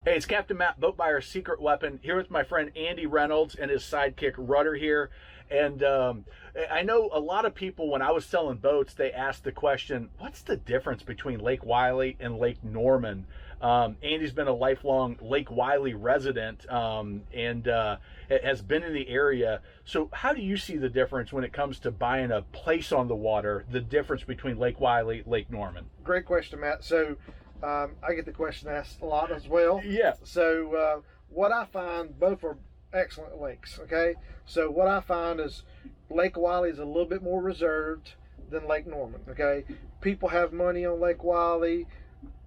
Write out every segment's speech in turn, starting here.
Hey, it's Captain Matt, Boat Buyer's Secret Weapon, here with my friend Andy Reynolds and his sidekick Rudder here. And I know a lot of people, when I was selling boats, they asked the question, what's the difference between Lake Wylie and Lake Norman? Andy's been a lifelong Lake Wylie resident and has been in the area. So how do you see the difference when it comes to buying a place on the water, the difference between Lake Wylie, Lake Norman? Great question, Matt. So I get the question asked a lot as well. Yeah. So what I find, both are excellent lakes, okay? So what I find is Lake Wylie is a little bit more reserved than Lake Norman, okay? People have money on Lake Wylie.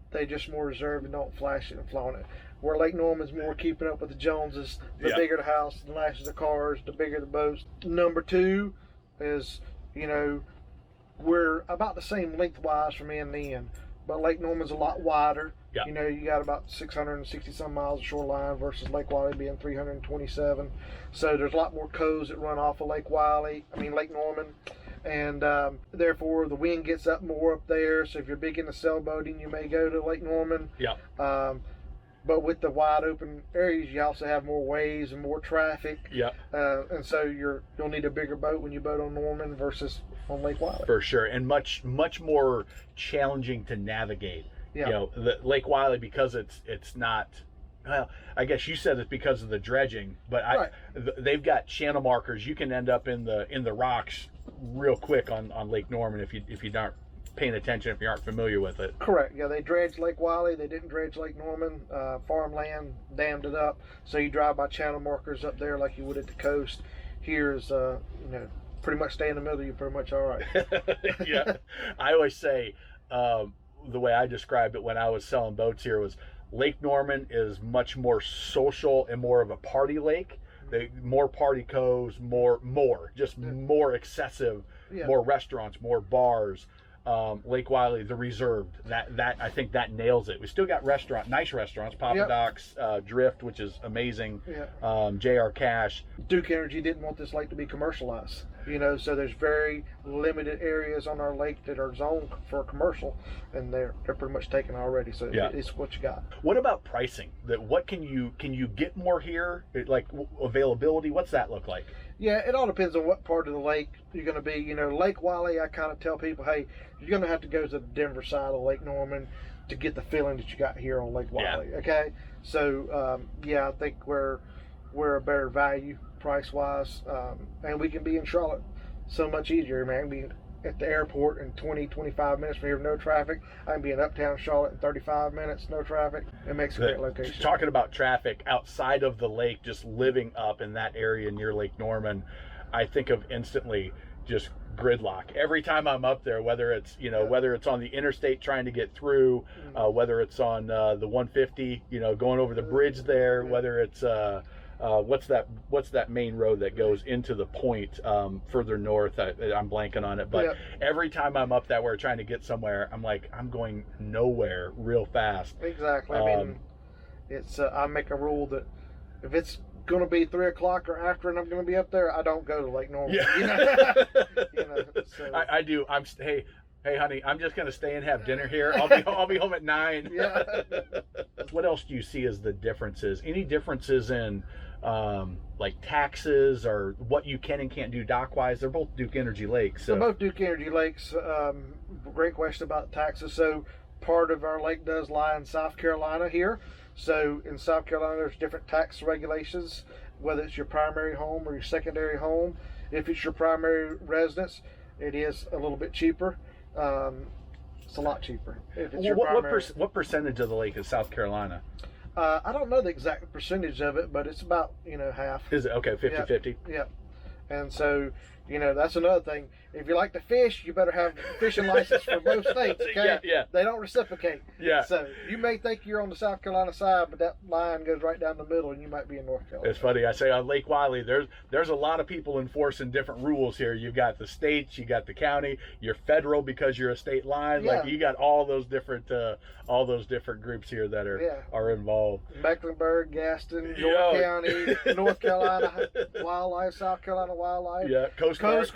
They just more reserved and don't flash it and flaunt it. Where Lake Norman's more keeping up with the Joneses. The bigger the house, the nicer the cars, the bigger the boats. Number two is, we're about the same lengthwise from end to end. But Lake Norman's a lot wider. Yeah. You got about 660 some miles of shoreline versus Lake Wylie being 327. So there's a lot more coves that run off of Lake Norman. And therefore the wind gets up more up there. So if you're big into sailboating, you may go to Lake Norman. Yeah. But with the wide open areas, you also have more waves and more traffic. Yeah. And so you'll need a bigger boat when you boat on Norman versus on Lake Wylie. For sure, and much more challenging to navigate. Yeah. The Lake Wylie, because it's not. Well, I guess you said it's because of the dredging, but Right. They've got channel markers. You can end up in the rocks real quick on Lake Norman if you aren't paying attention, if you aren't familiar with it. Correct. Yeah, they dredged Lake Wylie. They didn't dredge Lake Norman. Farmland dammed it up. So you drive by channel markers up there like you would at the coast. Here is, pretty much stay in the middle. You're pretty much all right. Yeah. I always say, the way I described it when I was selling boats here was Lake Norman is much more social and more of a party lake. More party coves, more excessive, more restaurants, more bars. Lake Wylie, the reserved, that I think that nails it. We still got nice restaurants, Papa Doc's, Drift, which is amazing, JR Cash. Duke Energy didn't want this lake to be commercialized, so there's very limited areas on our lake that are zoned for commercial, and they're pretty much taken already. So it's what you got. What about pricing? What can you get more here? Like availability, what's that look like? Yeah, it all depends on what part of the lake you're going to be. Lake Wylie, I kind of tell people, hey, you're going to have to go to the Denver side of Lake Norman to get the feeling that you got here on Lake Wylie. Yeah. Okay, so I think we're a better value price wise, and we can be in Charlotte so much easier, man. Be at the airport in 20-25 minutes from here, no traffic. I can be in uptown Charlotte in 35 minutes, no traffic. It makes a great location. Talking about traffic outside of the lake, just living up in that area near Lake Norman, I think of instantly just gridlock. Every time I'm up there, whether it's whether it's on the interstate trying to get through, whether it's on the 150, going over the bridge there, whether it's what's that main road that goes into the point further north? I'm blanking on it, but every time I'm up that way trying to get somewhere, I'm like, I'm going nowhere real fast. Exactly. It's I make a rule that if it's going to be 3 o'clock or after and I'm going to be up there, I don't go to Lake Norman. Yeah. So. I do. Hey, honey, I'm just going to stay and have dinner here. I'll be home at 9. Yeah. What else do you see as the differences? Any differences in like taxes or what you can and can't do dock-wise? They're both Duke Energy lakes. So. They're both Duke Energy lakes. Great question about taxes. So part of our lake does lie in South Carolina here. So in South Carolina, there's different tax regulations, whether it's your primary home or your secondary home. If it's your primary residence, it is a little bit cheaper. It's a lot cheaper. If it's what percentage of the lake is South Carolina? I don't know the exact percentage of it, but it's about half. Is it okay? 50-50. Yeah. And so that's another thing. If you like to fish, you better have a fishing license for both states. Okay. Yeah. They don't reciprocate. Yeah. So you may think you're on the South Carolina side, but that line goes right down the middle, and you might be in North Carolina. It's funny. I say on Lake Wylie, there's a lot of people enforcing different rules here. You got the states, you got the county, you're federal because you're a state line. Yeah. Like you got all those different groups here that are involved. Mecklenburg, Gaston, York County, North Carolina Wildlife, South Carolina Wildlife. Yeah, Coast Guard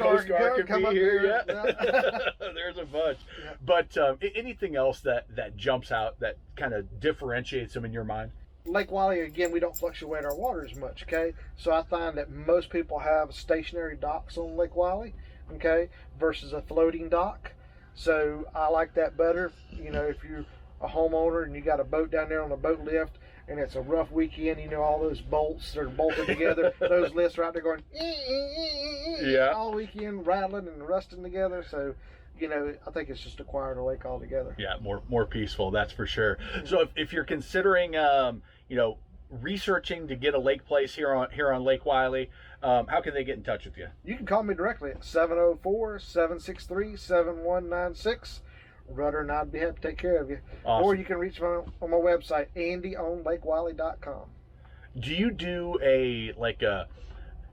can be here. Yeah. There's a bunch. Yeah. But anything else that jumps out that kind of differentiates them in your mind? Lake Wylie, again, we don't fluctuate our water as much, okay? So I find that most people have stationary docks on Lake Wylie, okay, versus a floating dock. So I like that better. You know, if you're a homeowner and you got a boat down there on a boat lift and it's a rough weekend, you know, all those bolts are bolted together, those lifts are out there going yeah, all weekend, rattling and rusting together. So, you know, I think it's just acquired a lake altogether. Yeah, more peaceful, that's for sure. So if you're considering, you know, researching to get a lake place here on Lake Wylie, how can they get in touch with you? You can call me directly at 704-763-7196. Rudder and I'd be happy to take care of you. Awesome. Or you can reach me on my website, andyonlakewylie.com. Do you do a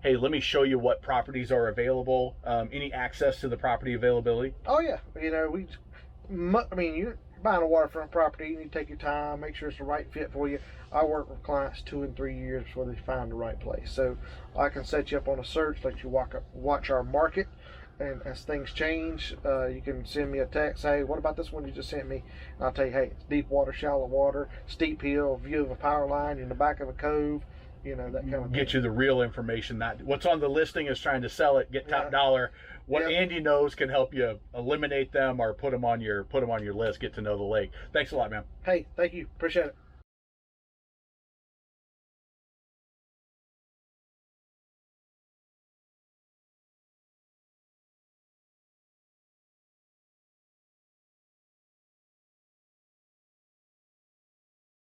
hey, let me show you what properties are available? Any access to the property availability? Oh yeah, you know, you're buying a waterfront property, you need to take your time, make sure it's the right fit for you. I work with clients 2 and 3 years before they find the right place. So I can set you up on a search, let you watch our market, and as things change, you can send me a text, hey, what about this one you just sent me? And I'll tell you, hey, it's deep water, shallow water, steep hill, view of a power line in the back of a cove, you know, that kind of thing. Get you the real information. Not what's on the listing is trying to sell it, get top dollar. What Andy knows can help you eliminate them or put them on your list. Get to know the lake. Thanks a lot, man. Hey, thank you. Appreciate it.